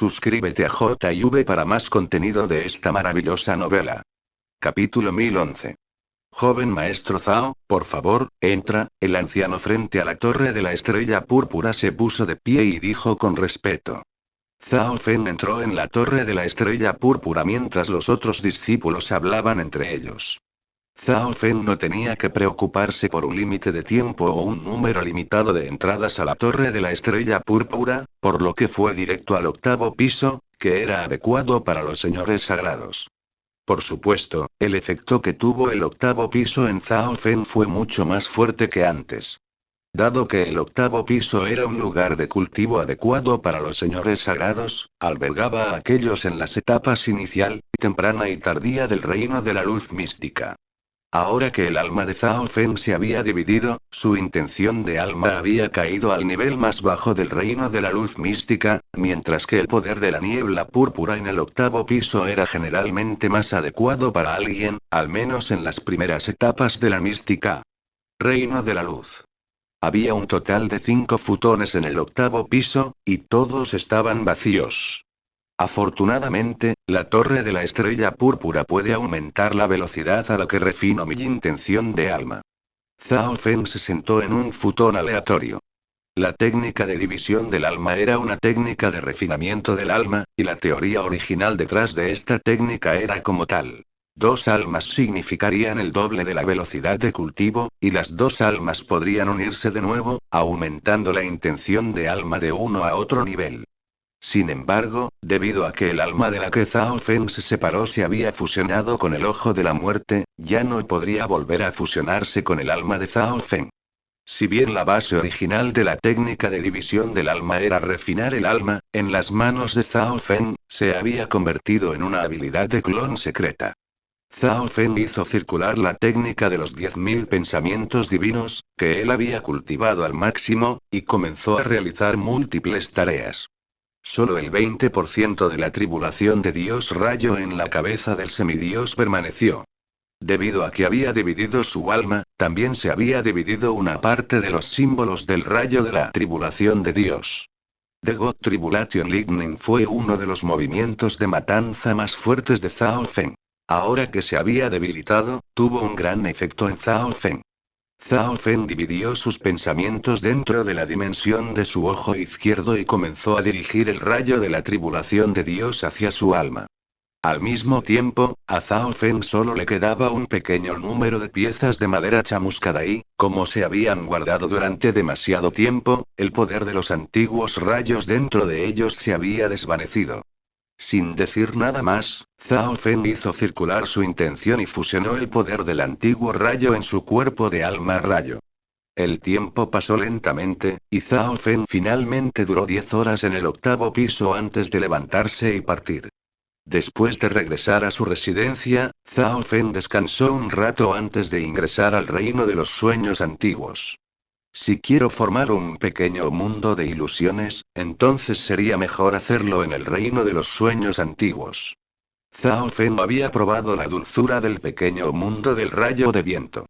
Suscríbete a JV para más contenido de esta maravillosa novela. Capítulo 1011. Joven maestro Zhao, por favor, entra. El anciano frente a la torre de la estrella púrpura se puso de pie y dijo con respeto. Zhao Fen entró en la torre de la estrella púrpura mientras los otros discípulos hablaban entre ellos. Zhao Fen no tenía que preocuparse por un límite de tiempo o un número limitado de entradas a la torre de la estrella púrpura, por lo que fue directo al octavo piso, que era adecuado para los señores sagrados. Por supuesto, el efecto que tuvo el octavo piso en Zhao Fen fue mucho más fuerte que antes. Dado que el octavo piso era un lugar de cultivo adecuado para los señores sagrados, albergaba a aquellos en las etapas inicial, temprana y tardía del reino de la luz mística. Ahora que el alma de Zhao Fen se había dividido, su intención de alma había caído al nivel más bajo del reino de la luz mística, mientras que el poder de la niebla púrpura en el octavo piso era generalmente más adecuado para alguien, al menos en las primeras etapas de la mística. Reino de la luz. Había un total de 5 futones en el octavo piso, y todos estaban vacíos. Afortunadamente, la torre de la estrella púrpura puede aumentar la velocidad a la que refino mi intención de alma. Zhao Fen se sentó en un futón aleatorio. La técnica de división del alma era una técnica de refinamiento del alma, y la teoría original detrás de esta técnica era como tal. 2 almas significarían el doble de la velocidad de cultivo, y las 2 almas podrían unirse de nuevo, aumentando la intención de alma de uno a otro nivel. Sin embargo, debido a que el alma de la que Zhao Fen se separó se había fusionado con el ojo de la muerte, ya no podría volver a fusionarse con el alma de Zhao Fen. Si bien la base original de la técnica de división del alma era refinar el alma, en las manos de Zhao Fen, se había convertido en una habilidad de clon secreta. Zhao Fen hizo circular la técnica de los 10.000 pensamientos divinos, que él había cultivado al máximo, y comenzó a realizar múltiples tareas. Solo el 20% de la tribulación de Dios Rayo en la cabeza del semidios permaneció. Debido a que había dividido su alma, también se había dividido una parte de los símbolos del rayo de la tribulación de Dios. The God Tribulation Lightning fue uno de los movimientos de matanza más fuertes de Zhao Fen. Ahora que se había debilitado, tuvo un gran efecto en Zhao Fen. Zhao Fen dividió sus pensamientos dentro de la dimensión de su ojo izquierdo y comenzó a dirigir el rayo de la tribulación de Dios hacia su alma. Al mismo tiempo, a Zhao Fen solo le quedaba un pequeño número de piezas de madera chamuscada y, como se habían guardado durante demasiado tiempo, el poder de los antiguos rayos dentro de ellos se había desvanecido. Sin decir nada más, Zhao Fen hizo circular su intención y fusionó el poder del antiguo rayo en su cuerpo de alma rayo. El tiempo pasó lentamente, y Zhao Fen finalmente duró 10 horas en el octavo piso antes de levantarse y partir. Después de regresar a su residencia, Zhao Fen descansó un rato antes de ingresar al reino de los sueños antiguos. Si quiero formar un pequeño mundo de ilusiones, entonces sería mejor hacerlo en el reino de los sueños antiguos. Zhao Fen había probado la dulzura del pequeño mundo del rayo de viento.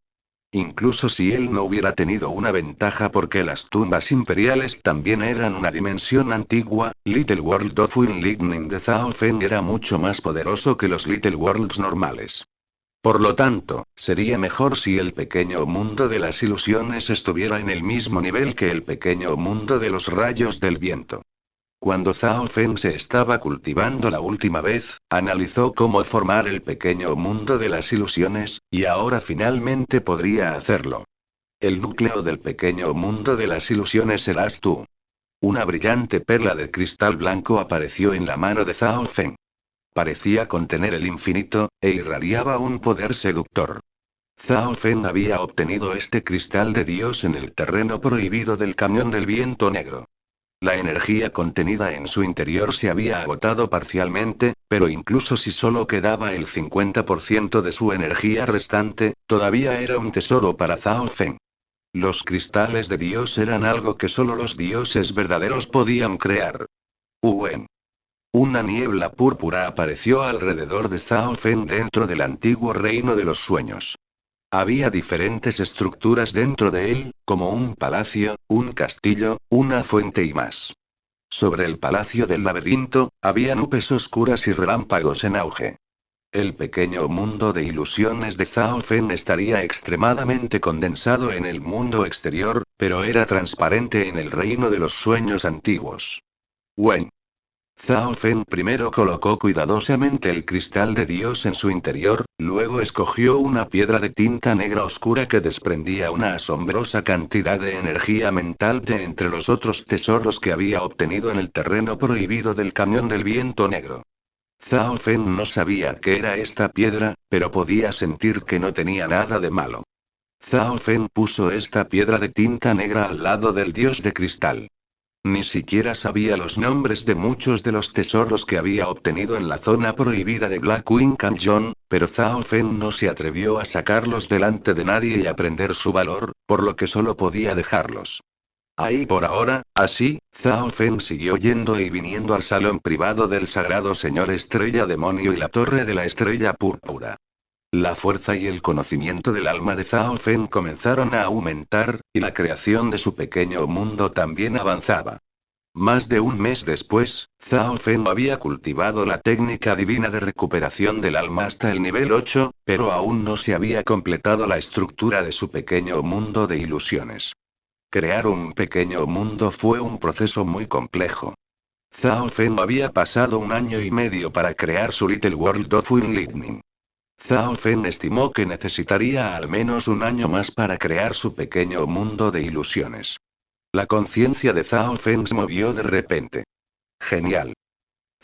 Incluso si él no hubiera tenido una ventaja porque las tumbas imperiales también eran una dimensión antigua, Little World of Wind Lightning de Zhao Fen era mucho más poderoso que los Little Worlds normales. Por lo tanto, sería mejor si el pequeño mundo de las ilusiones estuviera en el mismo nivel que el pequeño mundo de los rayos del viento. Cuando Zhao Fen se estaba cultivando la última vez, analizó cómo formar el pequeño mundo de las ilusiones, y ahora finalmente podría hacerlo. El núcleo del pequeño mundo de las ilusiones serás tú. Una brillante perla de cristal blanco apareció en la mano de Zhao Fen. Parecía contener el infinito, e irradiaba un poder seductor. Zhao Fen había obtenido este cristal de Dios en el terreno prohibido del cañón del viento negro. La energía contenida en su interior se había agotado parcialmente, pero incluso si solo quedaba el 50% de su energía restante, todavía era un tesoro para Zhao Fen. Los cristales de Dios eran algo que solo los dioses verdaderos podían crear. Una niebla púrpura apareció alrededor de Zhao Fen dentro del antiguo reino de los sueños. Había diferentes estructuras dentro de él, como un palacio, un castillo, una fuente y más. Sobre el palacio del laberinto, había nubes oscuras y relámpagos en auge. El pequeño mundo de ilusiones de Zhao Fen estaría extremadamente condensado en el mundo exterior, pero era transparente en el reino de los sueños antiguos. Wen. Zhao Fen primero colocó cuidadosamente el cristal de Dios en su interior, luego escogió una piedra de tinta negra oscura que desprendía una asombrosa cantidad de energía mental de entre los otros tesoros que había obtenido en el terreno prohibido del Cañón del Viento Negro. Zhao Fen no sabía qué era esta piedra, pero podía sentir que no tenía nada de malo. Zhao Fen puso esta piedra de tinta negra al lado del dios de cristal. Ni siquiera sabía los nombres de muchos de los tesoros que había obtenido en la zona prohibida de Blackwing Canyon, pero Zhao Fen no se atrevió a sacarlos delante de nadie y aprender su valor, por lo que solo podía dejarlos ahí por ahora. Así, Zhao Fen siguió yendo y viniendo al salón privado del sagrado señor Estrella Demonio y la torre de la Estrella Púrpura. La fuerza y el conocimiento del alma de Zhao Fen comenzaron a aumentar, y la creación de su pequeño mundo también avanzaba. Más de un mes después, Zhao Fen había cultivado la técnica divina de recuperación del alma hasta el nivel 8, pero aún no se había completado la estructura de su pequeño mundo de ilusiones. Crear un pequeño mundo fue un proceso muy complejo. Zhao Fen había pasado 1 año y medio para crear su Little World of Lightning. Zhao Fen estimó que necesitaría al menos 1 año más para crear su pequeño mundo de ilusiones. La conciencia de Zhao Fen se movió de repente. Genial.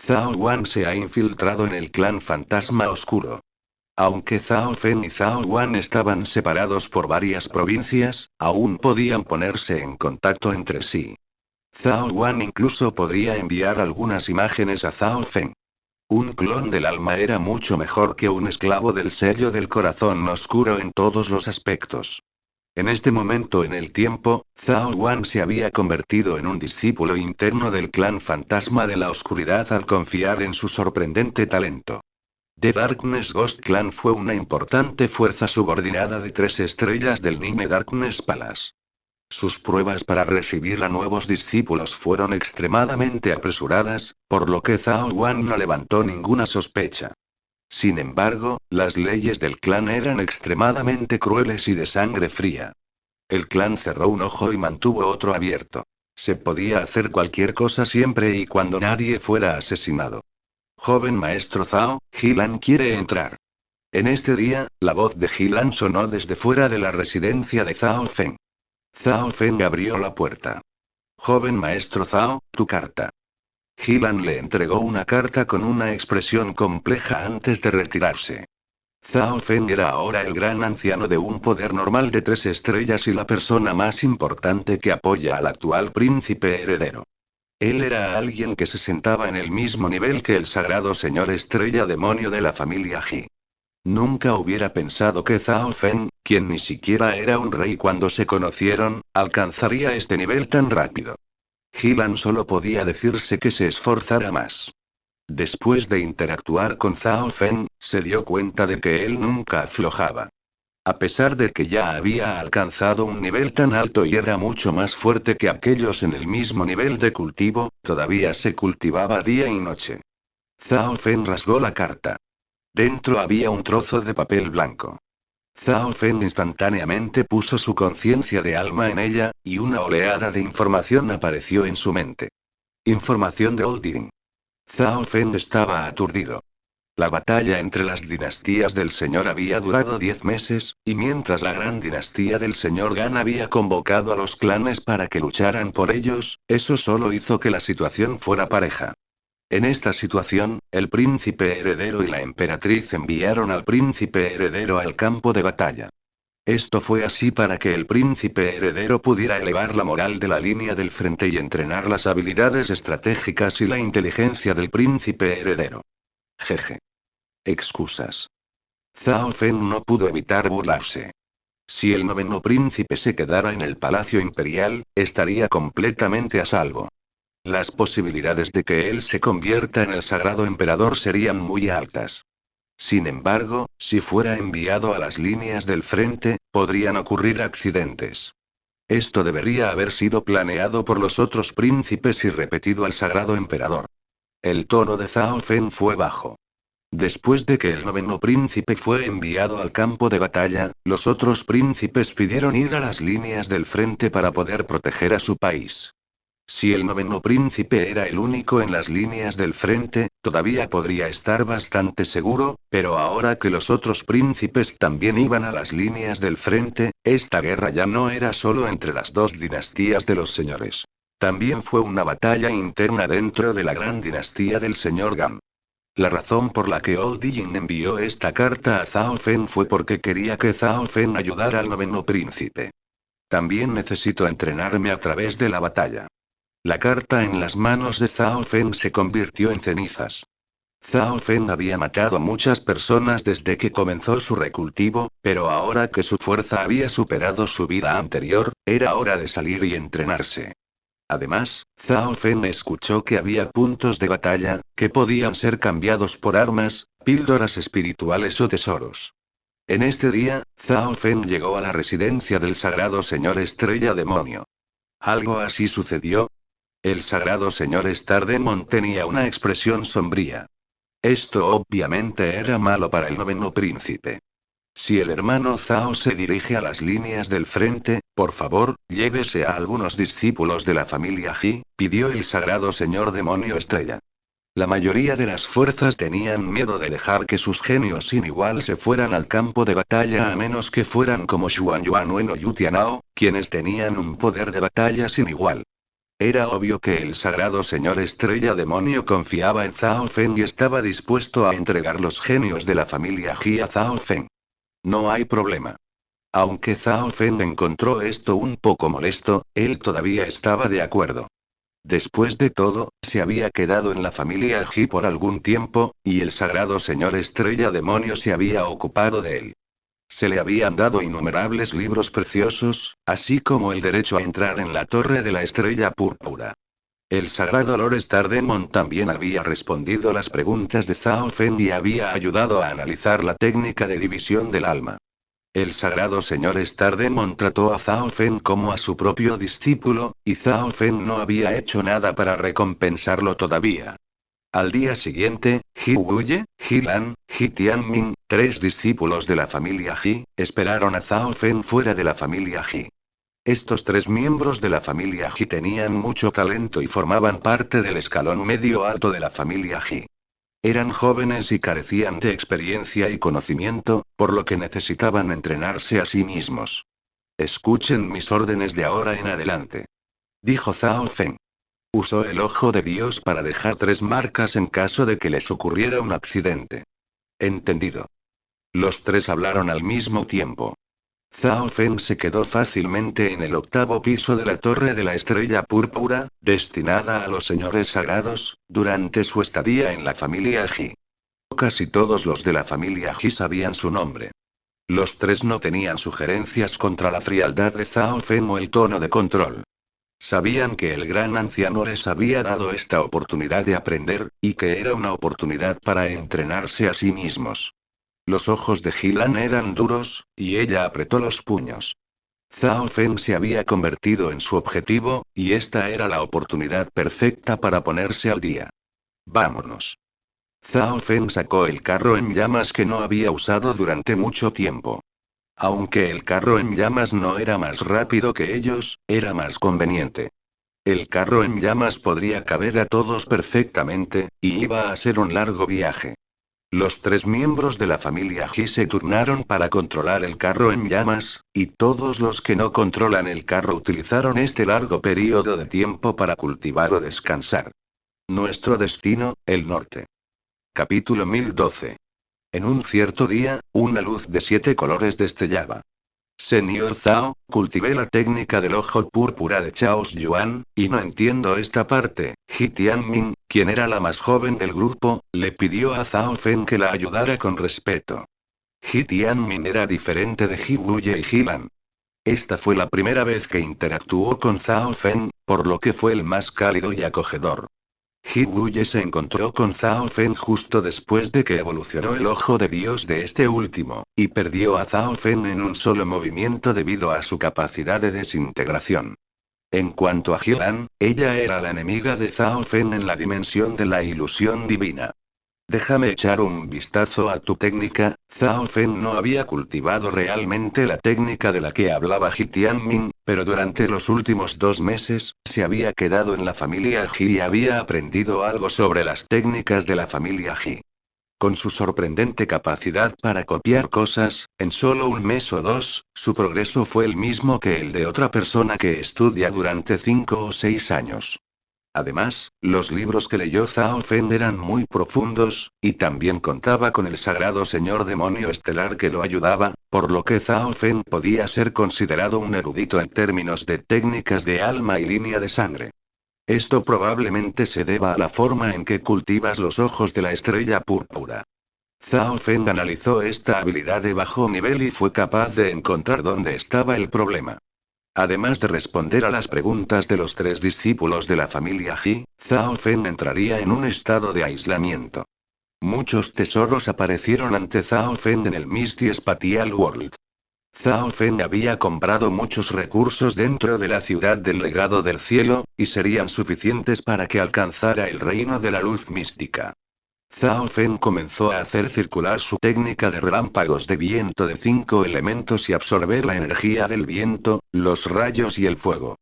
Zhao Wan se ha infiltrado en el clan fantasma oscuro. Aunque Zhao Fen y Zhao Wan estaban separados por varias provincias, aún podían ponerse en contacto entre sí. Zhao Wan incluso podría enviar algunas imágenes a Zhao Fen. Un clon del alma era mucho mejor que un esclavo del sello del corazón oscuro en todos los aspectos. En este momento en el tiempo, Zhao Wan se había convertido en un discípulo interno del clan fantasma de la oscuridad al confiar en su sorprendente talento. The Darkness Ghost Clan fue una importante fuerza subordinada de 3 estrellas del Nine Darkness Palace. Sus pruebas para recibir a nuevos discípulos fueron extremadamente apresuradas, por lo que Zhao Wan no levantó ninguna sospecha. Sin embargo, las leyes del clan eran extremadamente crueles y de sangre fría. El clan cerró un ojo y mantuvo otro abierto. Se podía hacer cualquier cosa siempre y cuando nadie fuera asesinado. Joven maestro Zhao, Jilan quiere entrar. En este día, la voz de Jilan sonó desde fuera de la residencia de Zhao Fen. Zhao Fen abrió la puerta. Joven maestro Zhao, tu carta. Jilan le entregó una carta con una expresión compleja antes de retirarse. Zhao Fen era ahora el gran anciano de un poder normal de 3 estrellas y la persona más importante que apoya al actual príncipe heredero. Él era alguien que se sentaba en el mismo nivel que el sagrado señor Estrella Demonio de la familia Ji. Nunca hubiera pensado que Zhao Fen, quien ni siquiera era un rey cuando se conocieron, alcanzaría este nivel tan rápido. Jilan solo podía decirse que se esforzara más. Después de interactuar con Zhao Fen, se dio cuenta de que él nunca aflojaba. A pesar de que ya había alcanzado un nivel tan alto y era mucho más fuerte que aquellos en el mismo nivel de cultivo, todavía se cultivaba día y noche. Zhao Fen rasgó la carta. Dentro había un trozo de papel blanco. Zhao Fen instantáneamente puso su conciencia de alma en ella, y una oleada de información apareció en su mente. Información de Olding. Zhao Fen estaba aturdido. La batalla entre las dinastías del Señor había durado 10 meses, y mientras la gran dinastía del Señor Gan había convocado a los clanes para que lucharan por ellos, eso solo hizo que la situación fuera pareja. En esta situación, el príncipe heredero y la emperatriz enviaron al príncipe heredero al campo de batalla. Esto fue así para que el príncipe heredero pudiera elevar la moral de la línea del frente y entrenar las habilidades estratégicas y la inteligencia del príncipe heredero. Jeje. Excusas. Zhao Fen no pudo evitar burlarse. Si el 9º príncipe se quedara en el palacio imperial, estaría completamente a salvo. Las posibilidades de que él se convierta en el sagrado emperador serían muy altas. Sin embargo, si fuera enviado a las líneas del frente, podrían ocurrir accidentes. Esto debería haber sido planeado por los otros príncipes y repetido al sagrado emperador. El tono de Zhao Fen fue bajo. Después de que el noveno príncipe fue enviado al campo de batalla, los otros príncipes pidieron ir a las líneas del frente para poder proteger a su país. Si el noveno príncipe era el único en las líneas del frente, todavía podría estar bastante seguro, pero ahora que los otros príncipes también iban a las líneas del frente, esta guerra ya no era solo entre las dos dinastías de los señores. También fue una batalla interna dentro de la gran dinastía del señor Gam. La razón por la que Old Yin envió esta carta a Zhao Fen fue porque quería que Zhao Fen ayudara al noveno príncipe. También necesito entrenarme a través de la batalla. La carta en las manos de Zhao Fen se convirtió en cenizas. Zhao Fen había matado a muchas personas desde que comenzó su recultivo, pero ahora que su fuerza había superado su vida anterior, era hora de salir y entrenarse. Además, Zhao Fen escuchó que había puntos de batalla, que podían ser cambiados por armas, píldoras espirituales o tesoros. En este día, Zhao Fen llegó a la residencia del sagrado señor Estrella Demonio. ¿Algo así sucedió? El sagrado señor Star Demon tenía una expresión sombría. Esto obviamente era malo para el noveno príncipe. Si el hermano Zhao se dirige a las líneas del frente, por favor, llévese a algunos discípulos de la familia Ji, pidió el sagrado señor demonio estrella. La mayoría de las fuerzas tenían miedo de dejar que sus genios sin igual se fueran al campo de batalla a menos que fueran como Xuan Yuan o Yu Tianao, quienes tenían un poder de batalla sin igual. Era obvio que el sagrado señor estrella demonio confiaba en Zhao Fen y estaba dispuesto a entregar los genios de la familia Ji a Zhao Fen. No hay problema. Aunque Zhao Fen encontró esto un poco molesto, él todavía estaba de acuerdo. Después de todo, se había quedado en la familia Ji por algún tiempo, y el sagrado señor estrella demonio se había ocupado de él. Se le habían dado innumerables libros preciosos, así como el derecho a entrar en la torre de la estrella púrpura. El sagrado Lord Star Demon también había respondido las preguntas de Zhao Fen y había ayudado a analizar la técnica de división del alma. El sagrado señor Star Demon trató a Zhao Fen como a su propio discípulo, y Zhao Fen no había hecho nada para recompensarlo todavía. Al día siguiente, Ji Wuye, Ji Lan, Ji Tianmin, 3 discípulos de la familia Ji, esperaron a Zhao Fen fuera de la familia Ji. Estos 3 miembros de la familia Ji tenían mucho talento y formaban parte del escalón medio alto de la familia Ji. Eran jóvenes y carecían de experiencia y conocimiento, por lo que necesitaban entrenarse a sí mismos. Escuchen mis órdenes de ahora en adelante, dijo Zhao Fen. Usó el ojo de Dios para dejar 3 marcas en caso de que les ocurriera un accidente. Entendido. Los 3 hablaron al mismo tiempo. Zhao Fen se quedó fácilmente en el 8º piso de la torre de la estrella púrpura, destinada a los señores sagrados, durante su estadía en la familia Ji. Casi todos los de la familia Ji sabían su nombre. Los 3 no tenían sugerencias contra la frialdad de Zhao Fen o el tono de control. Sabían que el gran anciano les había dado esta oportunidad de aprender, y que era una oportunidad para entrenarse a sí mismos. Los ojos de Ji Lan eran duros, y ella apretó los puños. Zhao Fen se había convertido en su objetivo, y esta era la oportunidad perfecta para ponerse al día. Vámonos. Zhao Fen sacó el carro en llamas que no había usado durante mucho tiempo. Aunque el carro en llamas no era más rápido que ellos, era más conveniente. El carro en llamas podría caber a todos perfectamente, y iba a ser un largo viaje. Los 3 miembros de la familia Ji se turnaron para controlar el carro en llamas, y todos los que no controlan el carro utilizaron este largo periodo de tiempo para cultivar o descansar. Nuestro destino, el norte. Capítulo 1012. En un cierto día, una luz de 7 colores destellaba. Señor Zhao, cultivé la técnica del ojo púrpura de Chaos Yuan, y no entiendo esta parte. Ji Tianmin, quien era la más joven del grupo, le pidió a Zhao Fen que la ayudara con respeto. Ji Tianmin era diferente de Ji Wuye y Ji Lan. Esta fue la primera vez que interactuó con Zhao Fen, por lo que fue el más cálido y acogedor. Ji Wuye se encontró con Zhao Fen justo después de que evolucionó el ojo de Dios de este último, y perdió a Zhao Fen en un solo movimiento debido a su capacidad de desintegración. En cuanto a Jilan, ella era la enemiga de Zhao Fen en la dimensión de la ilusión divina. Déjame echar un vistazo a tu técnica. Zhao Fen no había cultivado realmente la técnica de la que hablaba Ji Tianmin, pero durante los últimos 2 meses, se había quedado en la familia Ji y había aprendido algo sobre las técnicas de la familia Ji. Con su sorprendente capacidad para copiar cosas, en solo un mes o dos, su progreso fue el mismo que el de otra persona que estudia durante 5 o 6 años. Además, los libros que leyó Zhao Fen eran muy profundos, y también contaba con el sagrado señor demonio estelar que lo ayudaba, por lo que Zhao Fen podía ser considerado un erudito en términos de técnicas de alma y línea de sangre. Esto probablemente se deba a la forma en que cultivas los ojos de la estrella púrpura. Zhao Fen analizó esta habilidad de bajo nivel y fue capaz de encontrar dónde estaba el problema. Además de responder a las preguntas de los 3 discípulos de la familia Ji, Zhao Fen entraría en un estado de aislamiento. Muchos tesoros aparecieron ante Zhao Fen en el Misty Spatial World. Zhao Fen había comprado muchos recursos dentro de la ciudad del legado del cielo, y serían suficientes para que alcanzara el reino de la luz mística. Zhao Fen comenzó a hacer circular su técnica de relámpagos de viento de 5 elementos y absorber la energía del viento, los rayos y el fuego.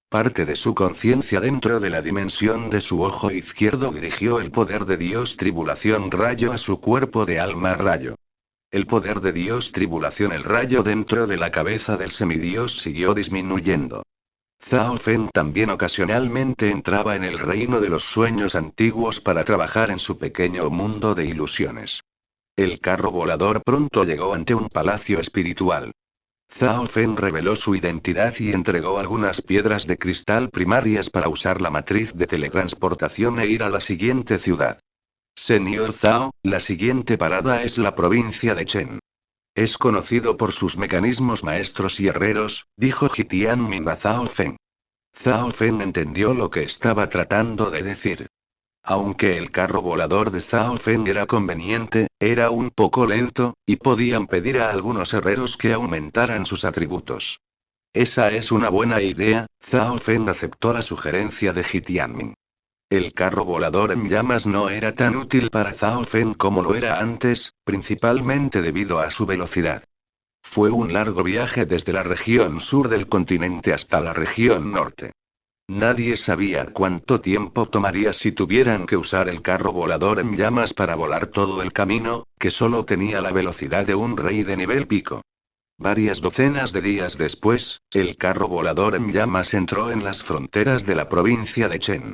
Parte de su conciencia dentro de la dimensión de su ojo izquierdo dirigió el poder de Dios Tribulación Rayo a su cuerpo de alma rayo. El poder de Dios Tribulación el rayo dentro de la cabeza del semidios siguió disminuyendo. Zhao Fen también ocasionalmente entraba en el reino de los sueños antiguos para trabajar en su pequeño mundo de ilusiones. El carro volador pronto llegó ante un palacio espiritual. Zhao Fen reveló su identidad y entregó algunas piedras de cristal primarias para usar la matriz de teletransportación e ir a la siguiente ciudad. Señor Zhao, la siguiente parada es la provincia de Chen. Es conocido por sus mecanismos maestros y herreros, dijo Ji Tianmin a Zhao Fen. Zhao Fen entendió lo que estaba tratando de decir. Aunque el carro volador de Zhao Fen era conveniente, era un poco lento, y podían pedir a algunos herreros que aumentaran sus atributos. Esa es una buena idea. Zhao Fen aceptó la sugerencia de Ji Tianmin. El carro volador en llamas no era tan útil para Zhao Fen como lo era antes, principalmente debido a su velocidad. Fue un largo viaje desde la región sur del continente hasta la región norte. Nadie sabía cuánto tiempo tomaría si tuvieran que usar el carro volador en llamas para volar todo el camino, que solo tenía la velocidad de un rey de nivel pico. Varias docenas de días después, el carro volador en llamas entró en las fronteras de la provincia de Chen.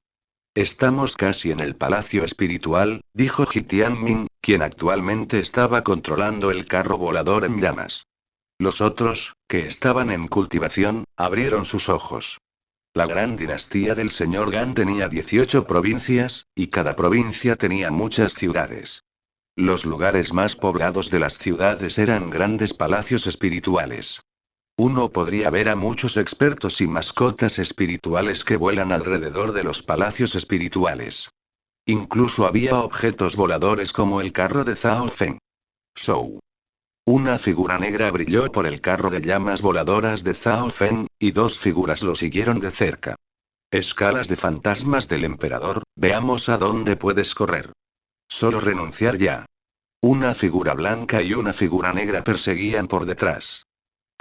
Estamos casi en el palacio espiritual, dijo Ji Tianmin, quien actualmente estaba controlando el carro volador en llamas. Los otros, que estaban en cultivación, abrieron sus ojos. La gran dinastía del señor Gan tenía 18 provincias, y cada provincia tenía muchas ciudades. Los lugares más poblados de las ciudades eran grandes palacios espirituales. Uno podría ver a muchos expertos y mascotas espirituales que vuelan alrededor de los palacios espirituales. Incluso había objetos voladores como el carro de Zhao Fen. Shou. Una figura negra brilló por el carro de llamas voladoras de Zhao Fen, y 2 figuras lo siguieron de cerca. Escalas de fantasmas del emperador, veamos a dónde puedes correr. Solo renunciar ya. Una figura blanca y una figura negra perseguían por detrás.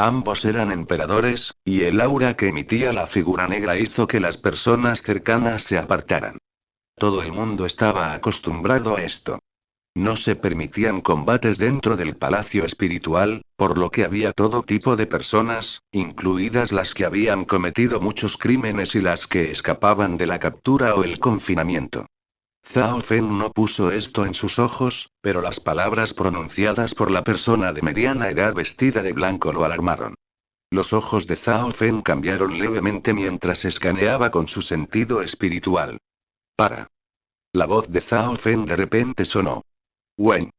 Ambos eran emperadores, y el aura que emitía la figura negra hizo que las personas cercanas se apartaran. Todo el mundo estaba acostumbrado a esto. No se permitían combates dentro del palacio espiritual, por lo que había todo tipo de personas, incluidas las que habían cometido muchos crímenes y las que escapaban de la captura o el confinamiento. Zhao Fen no puso esto en sus ojos, pero las palabras pronunciadas por la persona de mediana edad vestida de blanco lo alarmaron. Los ojos de Zhao Fen cambiaron levemente mientras escaneaba con su sentido espiritual. Para. La voz de Zhao Fen de repente sonó. Wen.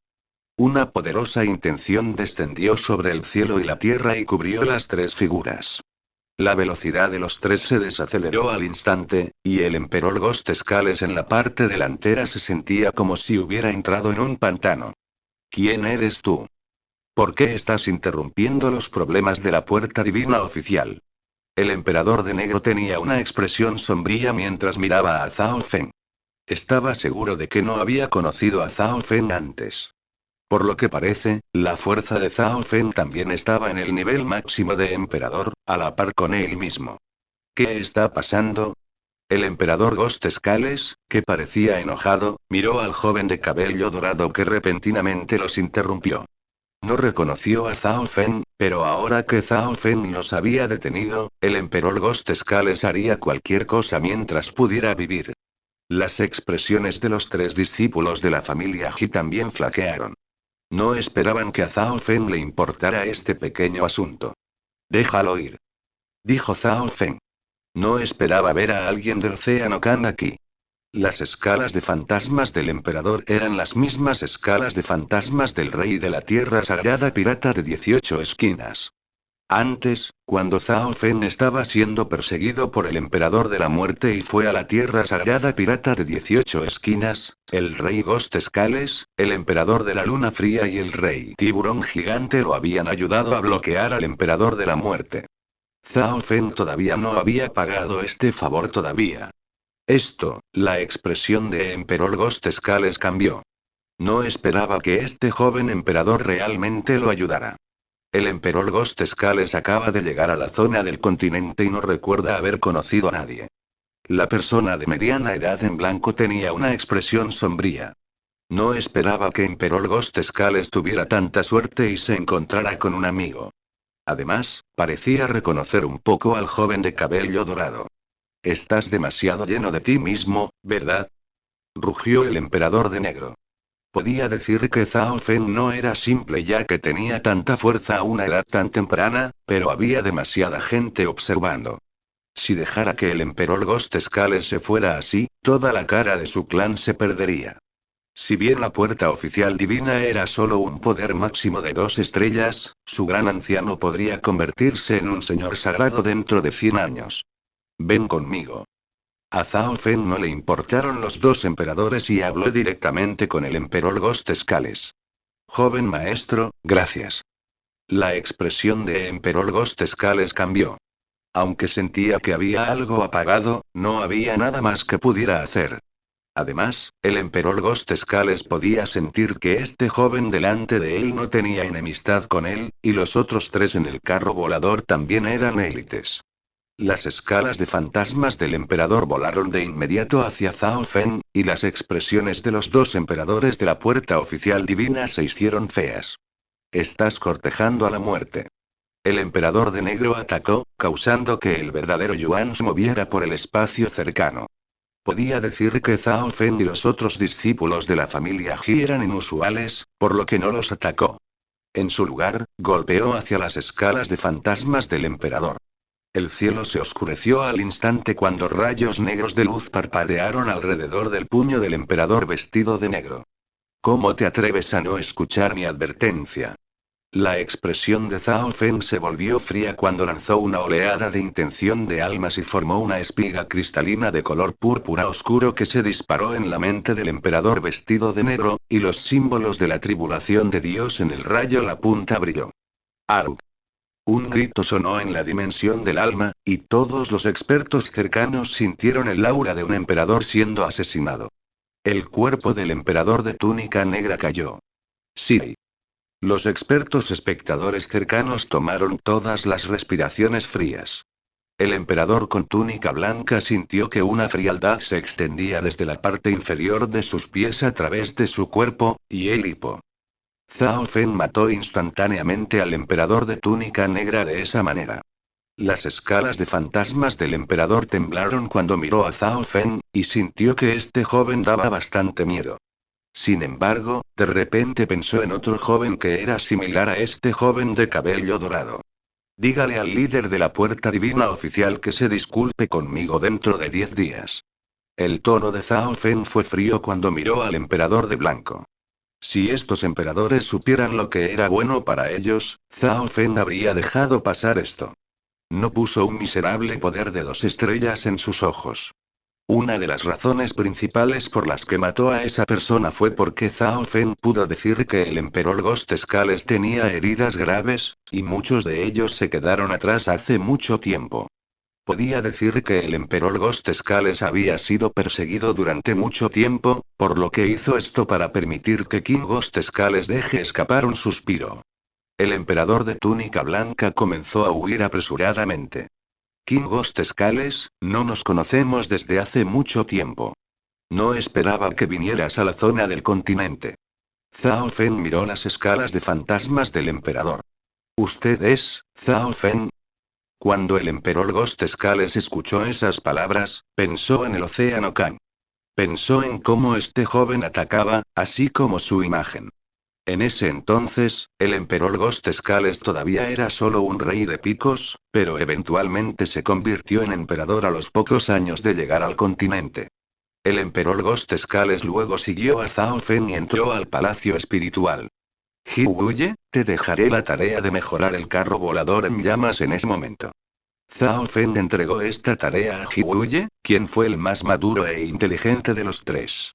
Una poderosa intención descendió sobre el cielo y la tierra y cubrió las 3 figuras. La velocidad de los tres se desaceleró al instante, y el emperador Ghost Scales en la parte delantera se sentía como si hubiera entrado en un pantano. ¿Quién eres tú? ¿Por qué estás interrumpiendo los problemas de la puerta divina oficial? El emperador de negro tenía una expresión sombría mientras miraba a Zhao Feng. Estaba seguro de que no había conocido a Zhao Feng antes. Por lo que parece, la fuerza de Zhao Feng también estaba en el nivel máximo de emperador, a la par con él mismo. ¿Qué está pasando? El emperador Ghost Scales, que parecía enojado, miró al joven de cabello dorado que repentinamente los interrumpió. No reconoció a Zhao Feng, pero ahora que Zhao Feng los había detenido, el emperador Ghost Scales haría cualquier cosa mientras pudiera vivir. Las expresiones de los tres discípulos de la familia Ji también flaquearon. No esperaban que a Zhao Feng le importara este pequeño asunto. Déjalo ir, dijo Zhao Feng. No esperaba ver a alguien del Océano Kan aquí. Las escalas de fantasmas del emperador eran las mismas escalas de fantasmas del rey de la tierra sagrada pirata de 18 esquinas. Antes, cuando Zhao Feng estaba siendo perseguido por el emperador de la muerte y fue a la tierra sagrada pirata de 18 esquinas, el rey Ghost Scales, el emperador de la luna fría y el rey tiburón gigante lo habían ayudado a bloquear al emperador de la muerte. Zhao Feng todavía no había pagado este favor todavía. La expresión de emperador Ghost Scales cambió. No esperaba que este joven emperador realmente lo ayudara. El emperador Ghost Scales acaba de llegar a la zona del continente y no recuerda haber conocido a nadie. La persona de mediana edad en blanco tenía una expresión sombría. No esperaba que emperador Ghost Scales tuviera tanta suerte y se encontrara con un amigo. Además, parecía reconocer un poco al joven de cabello dorado. Estás demasiado lleno de ti mismo, ¿verdad? Rugió el emperador de negro. Podía decir que Zhao Feng no era simple ya que tenía tanta fuerza a una edad tan temprana, pero había demasiada gente observando. Si dejara que el emperador Ghost Scales se fuera así, toda la cara de su clan se perdería. Si bien la puerta oficial divina era solo un poder máximo de 2 estrellas, su gran anciano podría convertirse en un señor sagrado dentro de 100 años. Ven conmigo. A Zhao Feng no le importaron los dos emperadores y habló directamente con el emperador Ghost Scales. Joven maestro, gracias. La expresión de emperador Ghost Scales cambió. Aunque sentía que había algo apagado, no había nada más que pudiera hacer. Además, el emperador Ghost Scales podía sentir que este joven delante de él no tenía enemistad con él, y los otros tres en el carro volador también eran élites. Las escalas de fantasmas del emperador volaron de inmediato hacia Zhao Feng, y las expresiones de los dos emperadores de la puerta oficial divina se hicieron feas. Estás cortejando a la muerte. El emperador de negro atacó, causando que el verdadero Yuan se moviera por el espacio cercano. Podía decir que Zhao Feng y los otros discípulos de la familia Ji eran inusuales, por lo que no los atacó. En su lugar, golpeó hacia las escalas de fantasmas del emperador. El cielo se oscureció al instante cuando rayos negros de luz parpadearon alrededor del puño del emperador vestido de negro. ¿Cómo te atreves a no escuchar mi advertencia? La expresión de Zhao Feng se volvió fría cuando lanzó una oleada de intención de almas y formó una espiga cristalina de color púrpura oscuro que se disparó en la mente del emperador vestido de negro, y los símbolos de la tribulación de Dios en el rayo la punta brilló. ¡Arug! Un grito sonó en la dimensión del alma, y todos los expertos cercanos sintieron el aura de un emperador siendo asesinado. El cuerpo del emperador de túnica negra cayó. Sí. Los expertos espectadores cercanos tomaron todas las respiraciones frías. El emperador con túnica blanca sintió que una frialdad se extendía desde la parte inferior de sus pies a través de su cuerpo, y él hipó. Zhao Feng mató instantáneamente al emperador de túnica negra de esa manera. Las escalas de fantasmas del emperador temblaron cuando miró a Zhao Feng, y sintió que este joven daba bastante miedo. Sin embargo, de repente pensó en otro joven que era similar a este joven de cabello dorado. Dígale al líder de la puerta divina oficial que se disculpe conmigo dentro de 10 días. El tono de Zhao Feng fue frío cuando miró al emperador de blanco. Si estos emperadores supieran lo que era bueno para ellos, Zhao Feng habría dejado pasar esto. No puso un miserable poder de 2 estrellas en sus ojos. Una de las razones principales por las que mató a esa persona fue porque Zhao Feng pudo decir que el emperador Ghost Scales tenía heridas graves, y muchos de ellos se quedaron atrás hace mucho tiempo. Podía decir que el emperador Ghost Scales había sido perseguido durante mucho tiempo, por lo que hizo esto para permitir que King Ghost Scales deje escapar un suspiro. El emperador de túnica blanca comenzó a huir apresuradamente. King Ghost Scales, no nos conocemos desde hace mucho tiempo. No esperaba que vinieras a la zona del continente. Zhao Feng miró las escalas de fantasmas del emperador. ¿Usted es, Zhao Feng? Cuando el emperador Ghost Scales escuchó esas palabras, pensó en el océano Kang. Pensó en cómo este joven atacaba, así como su imagen. En ese entonces, el emperador Ghost Scales todavía era solo un rey de picos, pero eventualmente se convirtió en emperador a los pocos años de llegar al continente. El emperador Ghost Scales luego siguió a Zhao Feng y entró al palacio espiritual. Hiwuye, te dejaré la tarea de mejorar el carro volador en llamas en ese momento. Zhao Feng entregó esta tarea a Hiwuye, quien fue el más maduro e inteligente de los 3.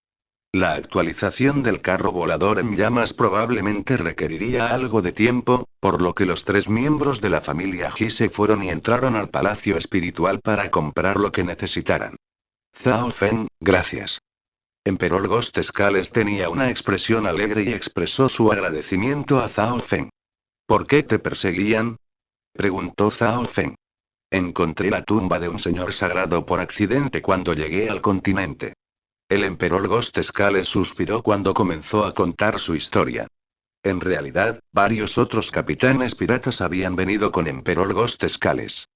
La actualización del carro volador en llamas probablemente requeriría algo de tiempo, por lo que los 3 miembros de la familia Ji se fueron y entraron al palacio espiritual para comprar lo que necesitaran. Zhao Feng, gracias. Emperador Ghost Scales tenía una expresión alegre y expresó su agradecimiento a Zhao Feng. ¿Por qué te perseguían? Preguntó Zhao Feng. Encontré la tumba de un señor sagrado por accidente cuando llegué al continente. El emperador Ghost Scales suspiró cuando comenzó a contar su historia. En realidad, varios otros capitanes piratas habían venido con emperador Ghost Scales.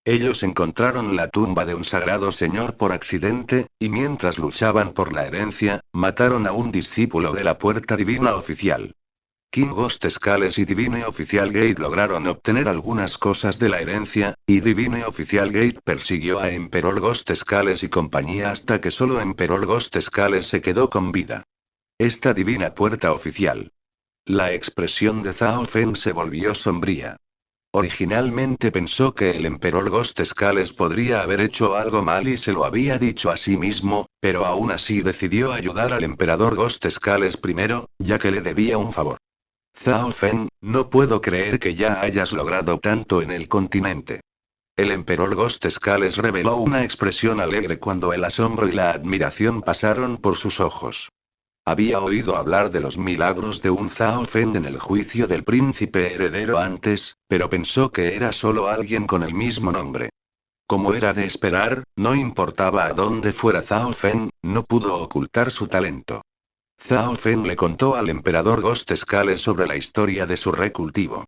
Ellos encontraron la tumba de un sagrado señor por accidente, y mientras luchaban por la herencia, mataron a un discípulo de la Puerta Divina Oficial. King Ghost Scales y Divine Oficial Gate lograron obtener algunas cosas de la herencia, y Divine Oficial Gate persiguió a Emperor Ghost Scales y compañía hasta que solo Emperor Ghost Scales se quedó con vida. Esta divina puerta oficial. La expresión de Zhao Feng se volvió sombría. Originalmente pensó que el emperador Ghost Scales podría haber hecho algo mal y se lo había dicho a sí mismo, pero aún así decidió ayudar al emperador Ghost Scales primero, ya que le debía un favor. Zhao Feng, no puedo creer que ya hayas logrado tanto en el continente. El emperador Ghost Scales reveló una expresión alegre cuando el asombro y la admiración pasaron por sus ojos. Había oído hablar de los milagros de un Zhao Feng en el juicio del príncipe heredero antes, pero pensó que era solo alguien con el mismo nombre. Como era de esperar, no importaba a dónde fuera Zhao Feng, no pudo ocultar su talento. Zhao Feng le contó al emperador Ghost Scales sobre la historia de su recultivo.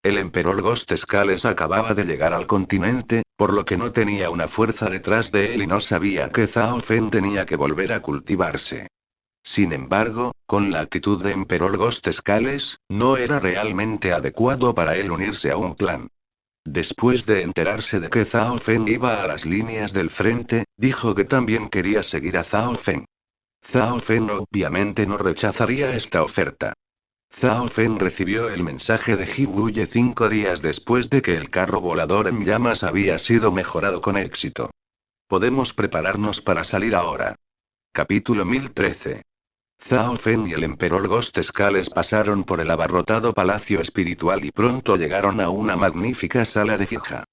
El emperador Ghost Scales acababa de llegar al continente, por lo que no tenía una fuerza detrás de él y no sabía que Zhao Feng tenía que volver a cultivarse. Sin embargo, con la actitud de Emperor Ghost Scales, no era realmente adecuado para él unirse a un plan. Después de enterarse de que Zhao Feng iba a las líneas del frente, dijo que también quería seguir a Zhao Feng. Zhao Feng obviamente no rechazaría esta oferta. Zhao Feng recibió el mensaje de Hiwuye 5 días después de que el carro volador en llamas había sido mejorado con éxito. Podemos prepararnos para salir ahora. Capítulo 1013. Zhao Feng y el emperador Ghost Scales pasaron por el abarrotado palacio espiritual y pronto llegaron a una magnífica sala de fija.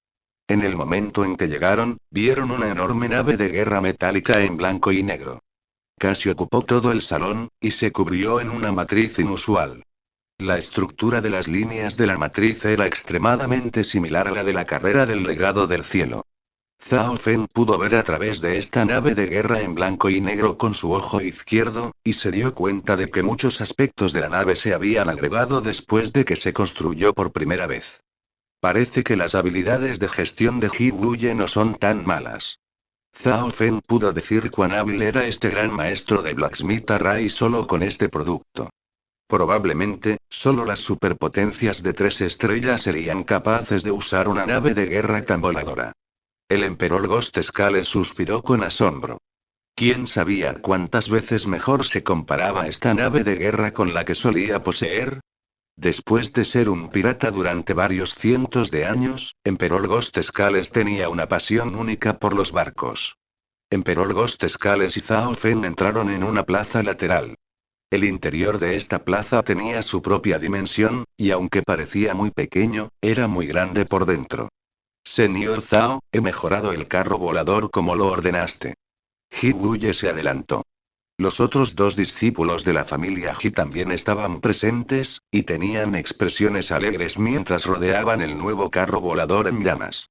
En el momento en que llegaron, vieron una enorme nave de guerra metálica en blanco y negro. Casi ocupó todo el salón, y se cubrió en una matriz inusual. La estructura de las líneas de la matriz era extremadamente similar a la de la carrera del legado del cielo. Zhao Feng pudo ver a través de esta nave de guerra en blanco y negro con su ojo izquierdo, y se dio cuenta de que muchos aspectos de la nave se habían agregado después de que se construyó por primera vez. Parece que las habilidades de gestión de Hiwuye no son tan malas. Zhao Feng pudo decir cuán hábil era este gran maestro de Blacksmith Array solo con este producto. Probablemente, solo las superpotencias de 3 estrellas serían capaces de usar una nave de guerra tan voladora. El emperador Ghost Scales suspiró con asombro. ¿Quién sabía cuántas veces mejor se comparaba esta nave de guerra con la que solía poseer? Después de ser un pirata durante varios cientos de años, Emperor Ghost Scales tenía una pasión única por los barcos. Emperor Ghost Scales y Zhao Fen entraron en una plaza lateral. El interior de esta plaza tenía su propia dimensión, y aunque parecía muy pequeño, era muy grande por dentro. Señor Zhao, he mejorado el carro volador como lo ordenaste. Ji Wuye se adelantó. Los otros dos discípulos de la familia Ji también estaban presentes, y tenían expresiones alegres mientras rodeaban el nuevo carro volador en llamas.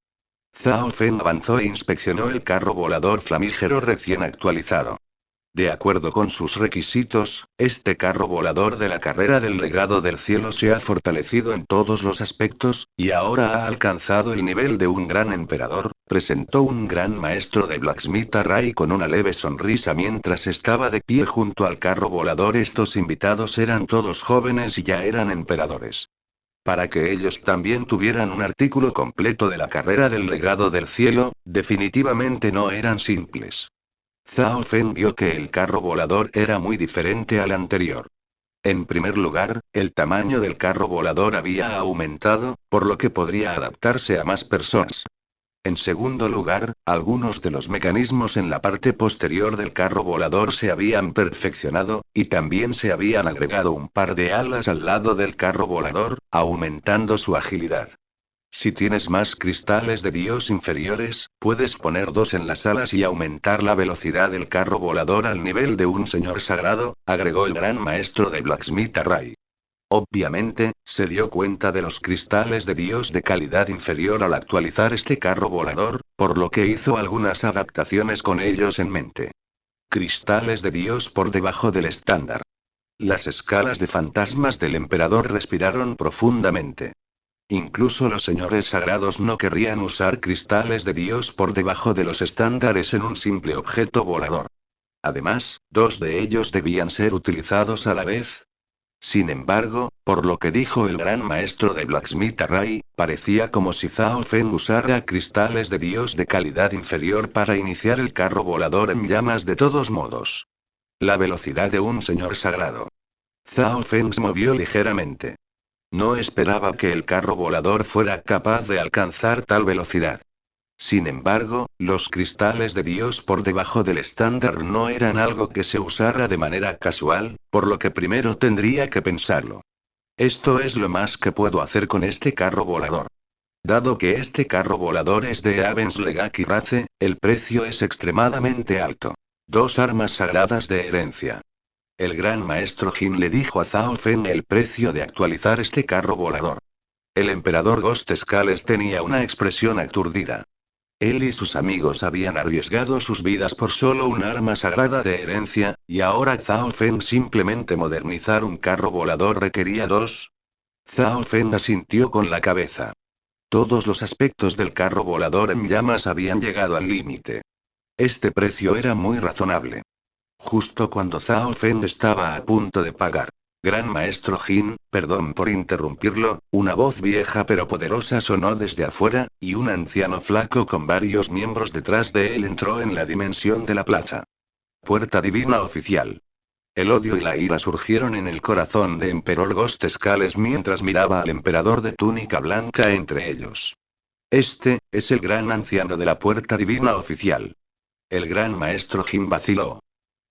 Zhao Fen avanzó e inspeccionó el carro volador flamígero recién actualizado. De acuerdo con sus requisitos, este carro volador de la carrera del legado del cielo se ha fortalecido en todos los aspectos, y ahora ha alcanzado el nivel de un gran emperador, presentó un gran maestro de Blacksmith Ray con una leve sonrisa mientras estaba de pie junto al carro volador. Estos invitados eran todos jóvenes y ya eran emperadores. Para que ellos también tuvieran un artículo completo de la carrera del legado del cielo, definitivamente no eran simples. Zhao Fen vio que el carro volador era muy diferente al anterior. En primer lugar, el tamaño del carro volador había aumentado, por lo que podría adaptarse a más personas. En segundo lugar, algunos de los mecanismos en la parte posterior del carro volador se habían perfeccionado, y también se habían agregado un par de alas al lado del carro volador, aumentando su agilidad. Si tienes más cristales de Dios inferiores, puedes poner dos en las alas y aumentar la velocidad del carro volador al nivel de un señor sagrado, agregó el gran maestro de Blacksmith Ray. Obviamente, se dio cuenta de los cristales de Dios de calidad inferior al actualizar este carro volador, por lo que hizo algunas adaptaciones con ellos en mente. Cristales de Dios por debajo del estándar. Las escalas de fantasmas del emperador respiraron profundamente. Incluso los señores sagrados no querrían usar cristales de Dios por debajo de los estándares en un simple objeto volador. Además, dos de ellos debían ser utilizados a la vez. Sin embargo, por lo que dijo el gran maestro de Blacksmith Ray, parecía como si Zhao Fen usara cristales de Dios de calidad inferior para iniciar el carro volador en llamas de todos modos. La velocidad de un señor sagrado. Zhao Fen se movió ligeramente. No esperaba que el carro volador fuera capaz de alcanzar tal velocidad. Sin embargo, los cristales de Dios por debajo del estándar no eran algo que se usara de manera casual, por lo que primero tendría que pensarlo. Esto es lo más que puedo hacer con este carro volador. Dado que este carro volador es de Avens Legaki Race, el precio es extremadamente alto. Dos armas sagradas de herencia. El gran maestro Jin le dijo a Zhao Fen el precio de actualizar este carro volador. El emperador Ghost Scales tenía una expresión aturdida. Él y sus amigos habían arriesgado sus vidas por solo un arma sagrada de herencia, y ahora Zhao Fen simplemente modernizar un carro volador requería dos. Zhao Fen asintió con la cabeza. Todos los aspectos del carro volador en llamas habían llegado al límite. Este precio era muy razonable. Justo cuando Zhao Fen estaba a punto de pagar. Gran maestro Jin, perdón por interrumpirlo, una voz vieja pero poderosa sonó desde afuera, y un anciano flaco con varios miembros detrás de él entró en la dimensión de la plaza. Puerta divina oficial. El odio y la ira surgieron en el corazón de Emperor Ghost Scales mientras miraba al emperador de túnica blanca entre ellos. Este, es el gran anciano de la puerta divina oficial. El gran maestro Jin vaciló.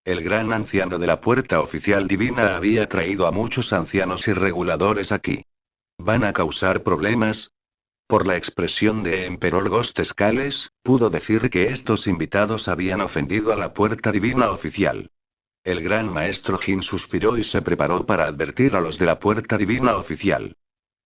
El gran anciano de la puerta oficial divina había traído a muchos ancianos irreguladores aquí. ¿Van a causar problemas? Por la expresión de Emperor Ghost Scales, pudo decir que estos invitados habían ofendido a la puerta divina oficial. El gran maestro Jin suspiró y se preparó para advertir a los de la puerta divina oficial.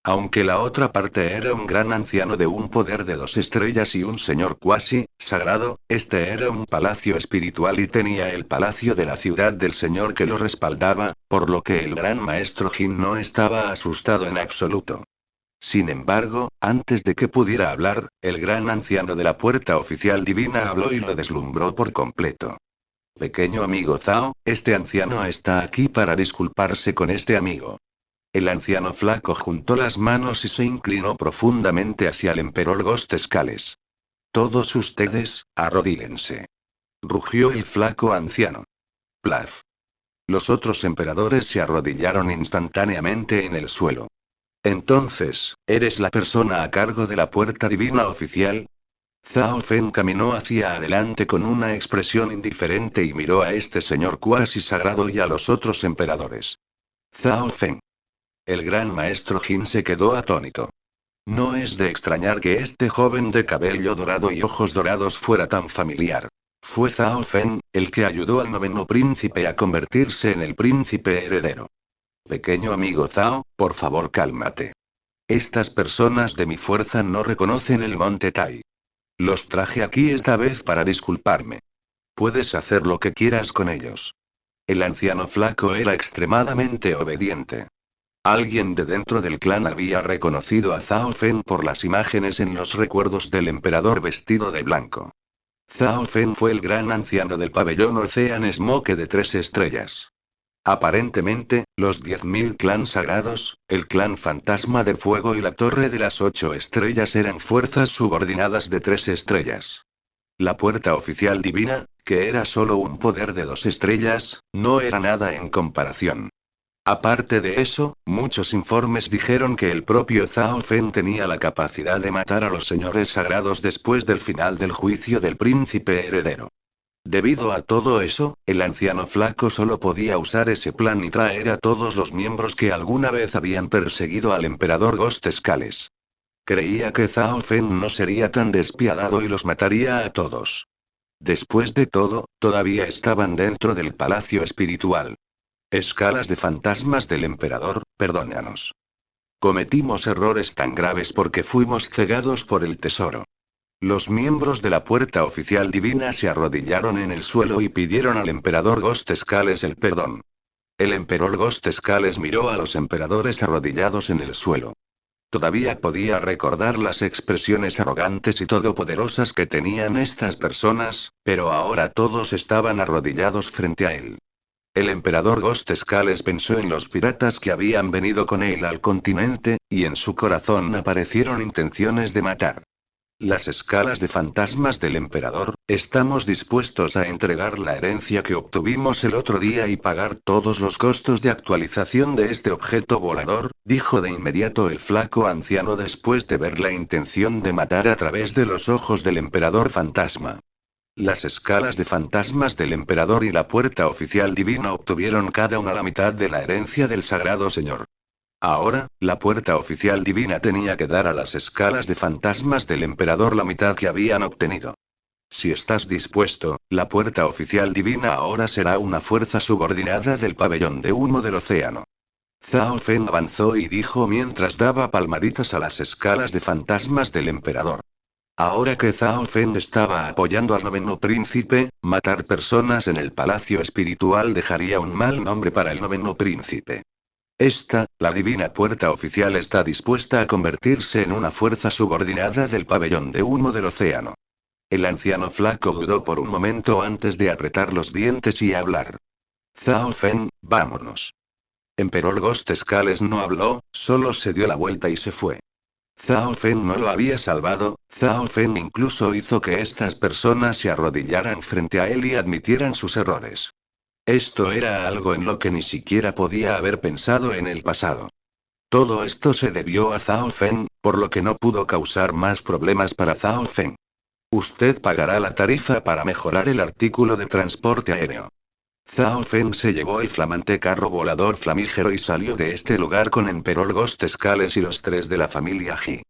Aunque la otra parte era un gran anciano de un poder de 2 estrellas y un señor cuasi sagrado, este era un palacio espiritual y tenía el palacio de la ciudad del señor que lo respaldaba, por lo que el gran maestro Jin no estaba asustado en absoluto. Sin embargo, antes de que pudiera hablar, el gran anciano de la puerta oficial divina habló y lo deslumbró por completo. Pequeño amigo Zhao, este anciano está aquí para disculparse con este amigo. El anciano flaco juntó las manos y se inclinó profundamente hacia el emperador Ghost Scales. Todos ustedes, arrodíllense. Rugió el flaco anciano. Plaf. Los otros emperadores se arrodillaron instantáneamente en el suelo. Entonces, ¿eres la persona a cargo de la puerta divina oficial? Zhao Fen caminó hacia adelante con una expresión indiferente y miró a este señor cuasi sagrado y a los otros emperadores. Zhao Fen. El gran maestro Jin se quedó atónito. No es de extrañar que este joven de cabello dorado y ojos dorados fuera tan familiar. Fue Zhao Fen, el que ayudó al noveno príncipe a convertirse en el príncipe heredero. Pequeño amigo Zhao, por favor cálmate. Estas personas de mi fuerza no reconocen el monte Tai. Los traje aquí esta vez para disculparme. Puedes hacer lo que quieras con ellos. El anciano flaco era extremadamente obediente. Alguien de dentro del clan había reconocido a Zhao Fen por las imágenes en los recuerdos del emperador vestido de blanco. Zhao Fen fue el gran anciano del pabellón Ocean Smoke de 3 estrellas. Aparentemente, los 10.000 clans sagrados, el clan fantasma de fuego y la torre de las 8 estrellas eran fuerzas subordinadas de 3 estrellas. La puerta oficial divina, que era solo un poder de 2 estrellas, no era nada en comparación. Aparte de eso, muchos informes dijeron que el propio Zhao Fen tenía la capacidad de matar a los señores sagrados después del final del juicio del príncipe heredero. Debido a todo eso, el anciano flaco solo podía usar ese plan y traer a todos los miembros que alguna vez habían perseguido al emperador Ghost Scales. Creía que Zhao Fen no sería tan despiadado y los mataría a todos. Después de todo, todavía estaban dentro del palacio espiritual. Escalas de fantasmas del emperador, perdónanos. Cometimos errores tan graves porque fuimos cegados por el tesoro. Los miembros de la puerta oficial divina se arrodillaron en el suelo y pidieron al emperador Ghost Scales el perdón. El emperador Ghost Scales miró a los emperadores arrodillados en el suelo. Todavía podía recordar las expresiones arrogantes y todopoderosas que tenían estas personas, pero ahora todos estaban arrodillados frente a él. El emperador Ghost Scales pensó en los piratas que habían venido con él al continente, y en su corazón aparecieron intenciones de matar. Las escalas de fantasmas del emperador, estamos dispuestos a entregar la herencia que obtuvimos el otro día y pagar todos los costos de actualización de este objeto volador, dijo de inmediato el flaco anciano después de ver la intención de matar a través de los ojos del emperador fantasma. Las escalas de fantasmas del emperador y la puerta oficial divina obtuvieron cada una la mitad de la herencia del sagrado señor. Ahora, la puerta oficial divina tenía que dar a las escalas de fantasmas del emperador la mitad que habían obtenido. Si estás dispuesto, la puerta oficial divina ahora será una fuerza subordinada del pabellón de humo del océano. Zhao Fen avanzó y dijo mientras daba palmaditas a las escalas de fantasmas del emperador. Ahora que Zhao Fen estaba apoyando al noveno príncipe, matar personas en el palacio espiritual dejaría un mal nombre para el noveno príncipe. La divina puerta oficial está dispuesta a convertirse en una fuerza subordinada del pabellón de humo del océano. El anciano flaco dudó por un momento antes de apretar los dientes y hablar. Zhao Fen, vámonos. Emperor Ghost Scales no habló, solo se dio la vuelta y se fue. Zhao Fen no lo había salvado, Zhao Fen incluso hizo que estas personas se arrodillaran frente a él y admitieran sus errores. Esto era algo en lo que ni siquiera podía haber pensado en el pasado. Todo esto se debió a Zhao Fen, por lo que no pudo causar más problemas para Zhao Fen. Usted pagará la tarifa para mejorar el artículo de transporte aéreo. Zhao Fen se llevó el flamante carro volador flamígero y salió de este lugar con Emperor Ghost Scales y los 3 de la familia Ji.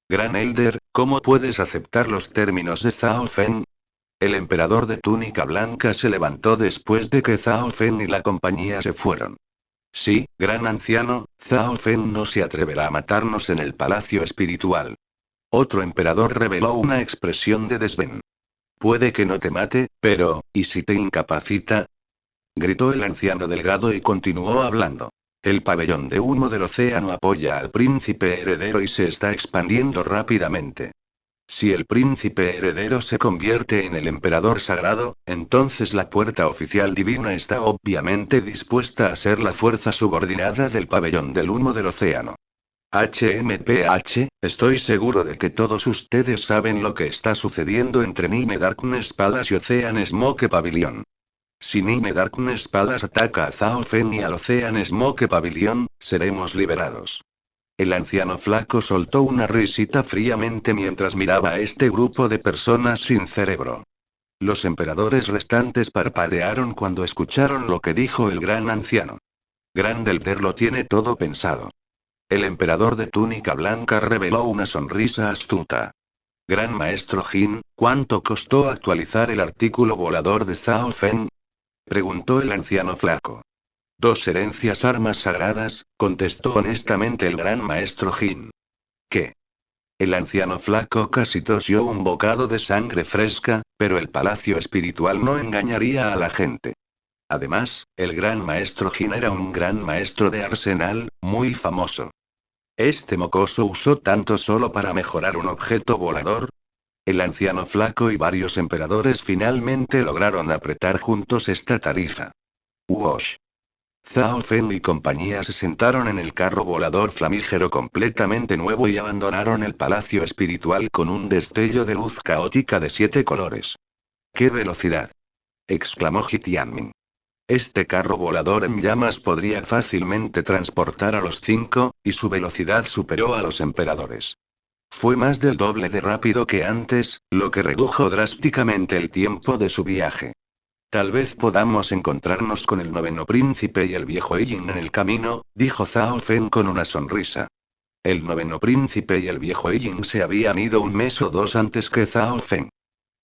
Gran Elder, ¿cómo puedes aceptar los términos de Zhao Fen? El emperador de túnica blanca se levantó después de que Zhao Fen y la compañía se fueron. Sí, gran anciano, Zhao Fen no se atreverá a matarnos en el palacio espiritual. Otro emperador reveló una expresión de desdén. Puede que no te mate, pero, ¿y si te incapacita? Gritó el anciano delgado y continuó hablando. El pabellón de humo del océano apoya al príncipe heredero y se está expandiendo rápidamente. Si el príncipe heredero se convierte en el emperador sagrado, entonces la puerta oficial divina está obviamente dispuesta a ser la fuerza subordinada del pabellón del humo del océano. HMPH, estoy seguro de que todos ustedes saben lo que está sucediendo entre Nime Darkness Palace y Ocean Smoke Pavilion. Si Nime Darkness Palace ataca a Zhao Fen y al Ocean Smoke Pavilion, seremos liberados. El anciano flaco soltó una risita fríamente mientras miraba a este grupo de personas sin cerebro. Los emperadores restantes parpadearon cuando escucharon lo que dijo el gran anciano. Grandelder lo tiene todo pensado. El emperador de túnica blanca reveló una sonrisa astuta. Gran maestro Jin, ¿cuánto costó actualizar el artículo volador de Zhao Feng? Preguntó el anciano flaco. 2 herencias armas sagradas, contestó honestamente el gran maestro Jin. ¿Qué? El anciano flaco casi tosió un bocado de sangre fresca, pero el palacio espiritual no engañaría a la gente. Además, el gran maestro Jin era un gran maestro de arsenal, muy famoso. ¿Este mocoso usó tanto solo para mejorar un objeto volador? El anciano flaco y varios emperadores finalmente lograron apretar juntos esta tarifa. Uosh. Zhao Feng y compañía se sentaron en el carro volador flamígero completamente nuevo y abandonaron el palacio espiritual con un destello de luz caótica de 7 colores. ¡Qué velocidad! Exclamó Ji Tianmin. Este carro volador en llamas podría fácilmente transportar a los 5, y su velocidad superó a los emperadores. Fue más del doble de rápido que antes, lo que redujo drásticamente el tiempo de su viaje. Tal vez podamos encontrarnos con el 9º príncipe y el viejo Yin en el camino, dijo Zhao Feng con una sonrisa. El 9º príncipe y el viejo Yin se habían ido 1 mes o 2 antes que Zhao Feng.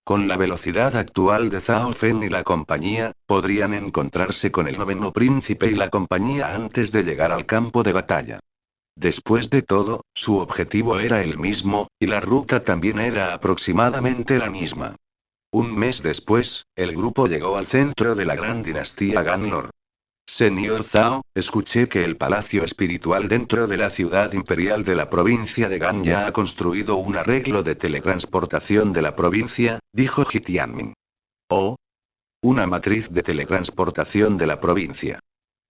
Con la velocidad actual de Zhao Feng y la compañía, podrían encontrarse con el 9º príncipe y la compañía antes de llegar al campo de batalla. Después de todo, su objetivo era el mismo, y la ruta también era aproximadamente la misma. 1 mes después, el grupo llegó al centro de la gran dinastía Ganlor. Señor Zhao, escuché que el palacio espiritual dentro de la ciudad imperial de la provincia de Gan ya ha construido un arreglo de teletransportación de la provincia, dijo Ji Tianmin. Oh. Una matriz de teletransportación de la provincia.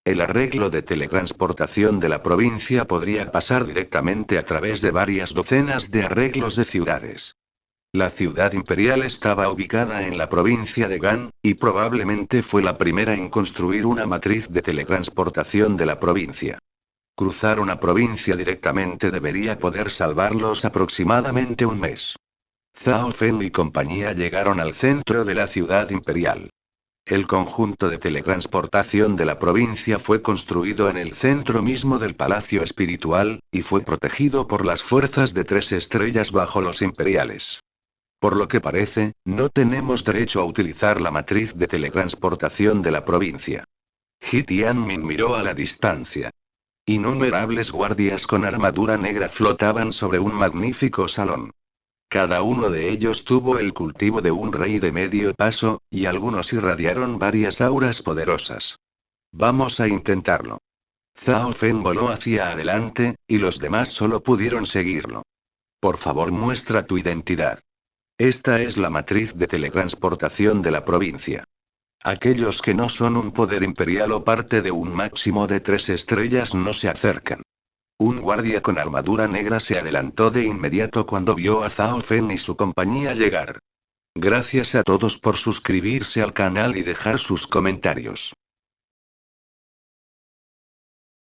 El arreglo de teletransportación de la provincia podría pasar directamente a través de varias docenas de arreglos de ciudades. La ciudad imperial estaba ubicada en la provincia de Gan, y probablemente fue la primera en construir una matriz de teletransportación de la provincia. Cruzar una provincia directamente debería poder salvarlos aproximadamente 1 mes. Zhao Feng y compañía llegaron al centro de la ciudad imperial. El conjunto de teletransportación de la provincia fue construido en el centro mismo del palacio espiritual, y fue protegido por las fuerzas de 3 estrellas bajo los imperiales. Por lo que parece, no tenemos derecho a utilizar la matriz de teletransportación de la provincia. Ji Tianmin miró a la distancia. Innumerables guardias con armadura negra flotaban sobre un magnífico salón. Cada uno de ellos tuvo el cultivo de un rey de medio paso, y algunos irradiaron varias auras poderosas. Vamos a intentarlo. Zhao Feng voló hacia adelante, y los demás solo pudieron seguirlo. Por favor, muestra tu identidad. Esta es la matriz de teletransportación de la provincia. Aquellos que no son un poder imperial o parte de un máximo de 3 estrellas no se acercan. Un guardia con armadura negra se adelantó de inmediato cuando vio a Zhao Feng y su compañía llegar. Gracias a todos por suscribirse al canal y dejar sus comentarios.